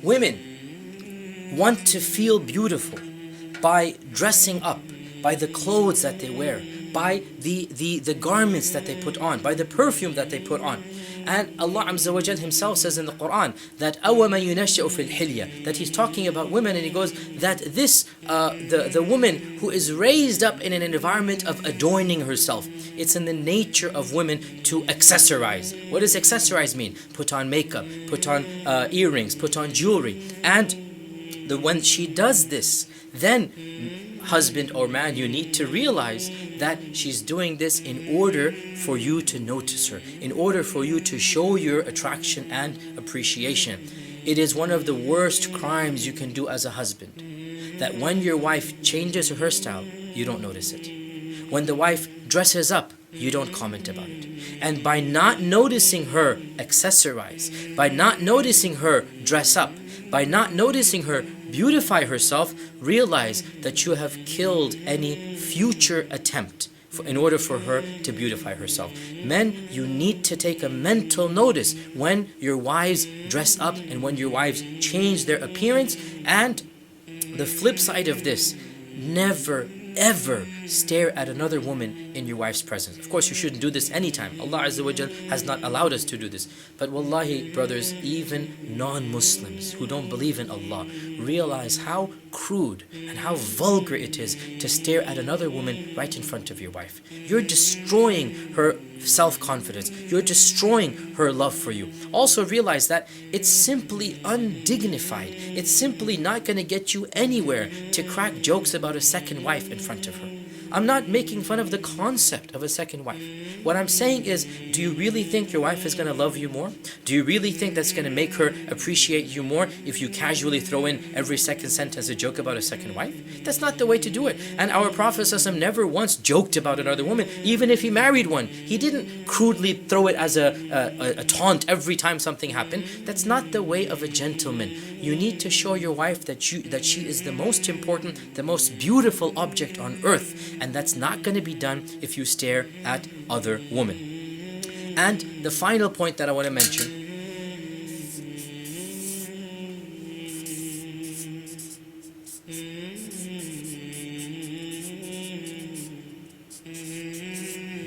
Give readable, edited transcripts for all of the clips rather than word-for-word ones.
Women want to feel beautiful by dressing up, by the clothes that they wear, by the garments that they put on, by the perfume that they put on. And Allah Azza wa Jal Himself says in the Quran that أَوَمَا يُنَشَّأُ فِي الْحِلْيَةِ, that He's talking about women, and He goes that the woman who is raised up in an environment of adorning herself, it's in the nature of women to accessorize. What does accessorize mean? Put on makeup, put on earrings, put on jewelry. And when she does this, then husband or man, you need to realize that she's doing this in order for you to notice her, in order for you to show your attraction and appreciation. It is one of the worst crimes you can do as a husband, that when your wife changes her hairstyle, you don't notice it. When the wife dresses up, you don't comment about it. And by not noticing her accessorize, by not noticing her dress up, by not noticing her beautify herself, realize that you have killed any future attempt in order for her to beautify herself. Men, you need to take a mental notice when your wives dress up and when your wives change their appearance. And the flip side of this, never ever stare at another woman in your wife's presence. Of course, you shouldn't do this anytime. Allah Azza wa Jal has not allowed us to do this. But wallahi, brothers, even non-Muslims who don't believe in Allah realize how crude and how vulgar it is to stare at another woman right in front of your wife. You're destroying her self-confidence. You're destroying her love for you. Also realize that it's simply undignified. It's simply not going to get you anywhere to crack jokes about a second wife in front of her. I'm not making fun of the concept of a second wife. What I'm saying is, do you really think your wife is going to love you more? Do you really think that's going to make her appreciate you more if you casually throw in every second sentence a joke about a second wife? That's not the way to do it. And our Prophet ﷺ never once joked about another woman, even if he married one. He didn't crudely throw it as a taunt every time something happened. That's not the way of a gentleman. You need to show your wife that she is the most important, the most beautiful object on earth. And that's not going to be done if you stare at other women. And the final point that I want to mention,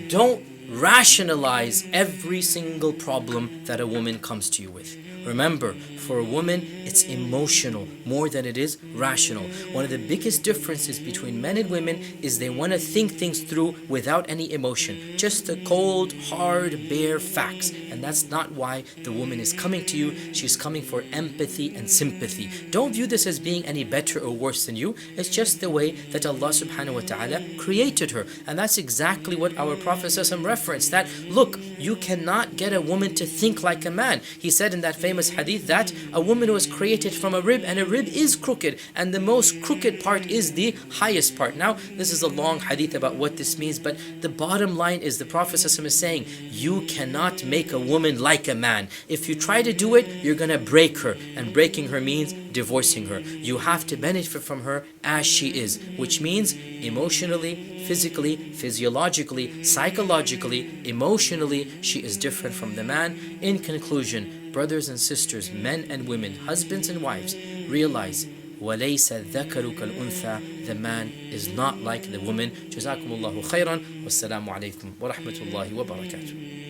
don't rationalize every single problem that a woman comes to you with. Remember, for a woman, it's emotional more than it is rational. One of the biggest differences between men and women is they want to think things through without any emotion. Just the cold, hard, bare facts. And that's not why the woman is coming to you. She's coming for empathy and sympathy. Don't view this as being any better or worse than you. It's just the way that Allah subhanahu wa ta'ala created her. And that's exactly what our Prophet ﷺ referenced. That, look, you cannot get a woman to think like a man. He said in that famous hadith that a woman was created from a rib, and a rib is crooked, and the most crooked part is the highest part. Now, this is a long hadith about what this means, but the bottom line is the Prophet ﷺ is saying, you cannot make a woman like a man. If you try to do it, you're going to break her, and breaking her means divorcing her. You have to benefit from her as she is, which means emotionally, physically, physiologically, psychologically, emotionally, she is different from the man. In conclusion, brothers and sisters, men and women, husbands and wives, realize وَلَيْسَ الذَّكَرُ كَالْأُنْثَى, the man is not like the woman. جزاكم الله خيرا والسلام عليكم ورحمة الله وبركاته.